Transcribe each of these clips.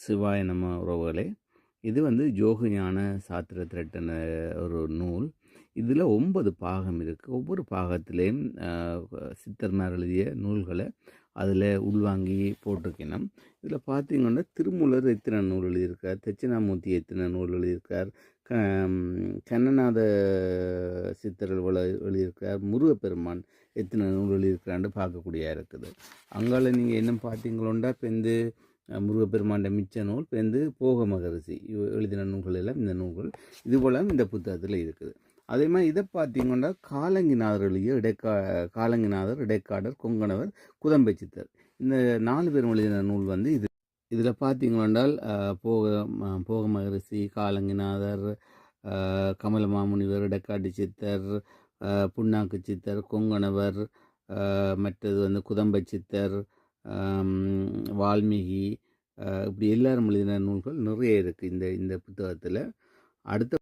சிவாய நம உறவுகளே. இது ஜோகஞான சாத்திர திரட்டுன ஒரு நூல். இதில் 9 பாகம் இருக்குது. ஒவ்வொரு பாகத்திலையும் சித்தர்மார் எழுதிய நூல்களை அதில் உள்வாங்கி போட்டிருக்கணும். இதில் பார்த்தீங்கன்னா திருமூலர் எத்தனை நூல் எழுதியிருக்கார், தட்சிணாமூர்த்தி எத்தனை நூல் எழுதியிருக்கார், கண்ணநாத சித்தர்கள் எழுதியிருக்கார், முருகப்பெருமான் எத்தனை நூல் எழுதியிருக்கிறான்னு பார்க்கக்கூடியா இருக்குது. அங்கால நீங்கள் என்ன பார்த்தீங்களோண்டா இப்போ முருகப்பெருமாண்ட மிச்ச நூல் போக மகரிஷி எழுதின நூல்கள் எல்லாம் இந்த நூல்கள் இதுபோல இந்த புத்தகத்தில் இருக்குது. அதே மாதிரி இதை பார்த்தீங்கன்னா காலங்கிநாதர் எழுதிய காலங்கிநாதர், இடைக்காடர், கொங்கணவர், குதம்பை சித்தர் இந்த 4 பேரும் எழுதின நூல் இது. இதில் பார்த்தீங்கன்னால் போக மகரிஷி, காலங்கிநாதர், கமல மாமுனிவர், இடைக்காட்டு சித்தர், புண்ணாக்கு சித்தர், கொங்கணவர், மற்றது குதம்பை சித்தர், வால்மீகி, இப்படி எல்லாரும் எழுதின நூல்கள் நிறைய இருக்குது இந்த புத்தகத்தில். அடுத்த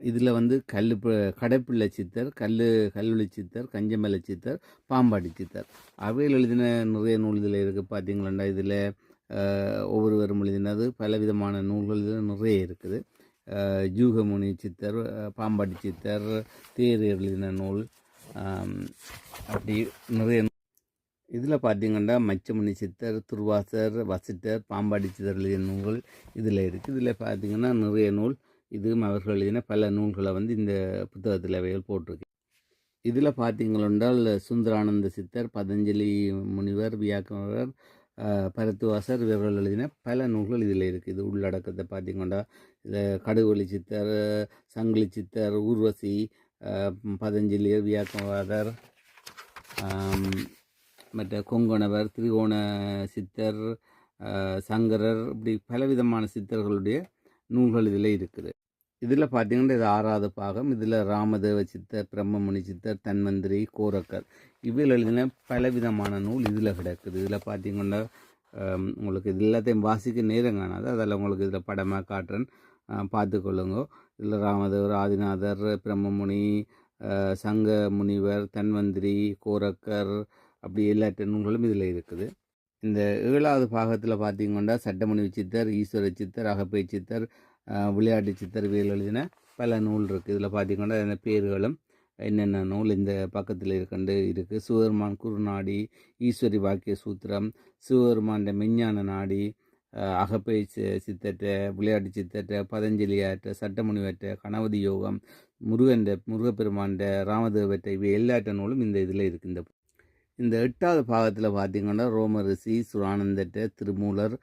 இதில் கடைப்பிள்ளை சித்தர், கல்வெளி சித்தர், கஞ்சமலை சித்தர், பாம்பாடி சித்தர் அவையில் எழுதின நிறைய நூல் இதில் இருக்குது. பார்த்தீங்களா இதில் ஒவ்வொருவரும் எழுதினது பலவிதமான நூல்கள் இதில் நிறைய இருக்குது. ஜூகமுனி சித்தர், பாம்பாடி சித்தர், தேர் எழுதின நூல், அப்படி நிறைய. இதில் பார்த்தீங்கன்னா மச்சமுனி சித்தர், துர்வாசர், வசிட்டர், பாம்பாடி சித்தர் எழுதிய நூல்கள் இதில் இருக்குது. இதில் பார்த்தீங்கன்னா நிறைய நூல் இதுவும் அவர்கள் எழுதின பல நூல்களை இந்த புத்தகத்தில் அவைகள் போட்டிருக்கு. இதில் பார்த்தீங்களென்றால் சுந்தரானந்த சித்தர், பதஞ்சலி முனிவர், வியாக்கரர், பரத்துவாசர் இவர்கள் எழுதின பல நூல்கள் இதில் இருக்குது. இது உள்ளடக்கத்தை பார்த்தீங்கன்னா இதில் கடுவொளி சித்தர், சங்கிலி சித்தர், ஊர்வசி, பதஞ்சலியர், வியாக்கரர், மற்ற கொங்கணவர், திரிகோண சித்தர், சங்கரர், இப்படி பலவிதமான சித்தர்களுடைய நூல்கள் இதில் இருக்குது. இதில் பார்த்தீங்கன்னா இது 6வது பாகம். இதில் ராமதேவ சித்தர், பிரம்மமுனி சித்தர், தன்வந்திரி, கோரக்கர் இவையில் எழுதின பலவிதமான நூல் இதில் கிடக்குது. இதில் பார்த்தீங்கன்னா உங்களுக்கு இது எல்லாத்தையும் வாசிக்க நேரம் காணாது, அதில் உங்களுக்கு இதில் படமாக காட்டுறேன், பார்த்துக்கொள்ளுங்க. இதில் ராமதேவர், ஆதிநாதர், பிரம்மமுனி, சங்க முனிவர், தன்வந்திரி, கோரக்கர், அப்படி எல்லா நூல்களும் இதில் இருக்குது. இந்த 7வது பாகத்தில் பார்த்தீங்கன்னா சட்டமணி சித்தர், ஈஸ்வர சித்தர், அகப்பை சித்தர், விளையாட்டு சித்தர் இவைகள் எழுதின பல நூல் இருக்குது. இதில் பார்த்தீங்கன்னா அந்த பேர்களும் என்னென்ன நூல் இந்த பக்கத்தில் இருக்குது. சிவபெருமான் குறுநாடி, ஈஸ்வரி வாக்கிய சூத்திரம், சிவபெருமான் மெஞ்ஞான நாடி, அகப்பை சித்தற்ற, விளையாட்டு சித்தற்ற, பதஞ்சலியாற்ற, சட்டமுனிவற்ற, கணபதி யோகம், முருகப்பெருமாண்ட, ராமதேவற்ற இவை எல்லாற்ற நூலும் இந்த இதில் இருக்குது. இந்த 8வது பாகத்தில் பார்த்தீங்கன்னா ரோம ரிஷி, சுரானந்தற்ற, திருமூலர்,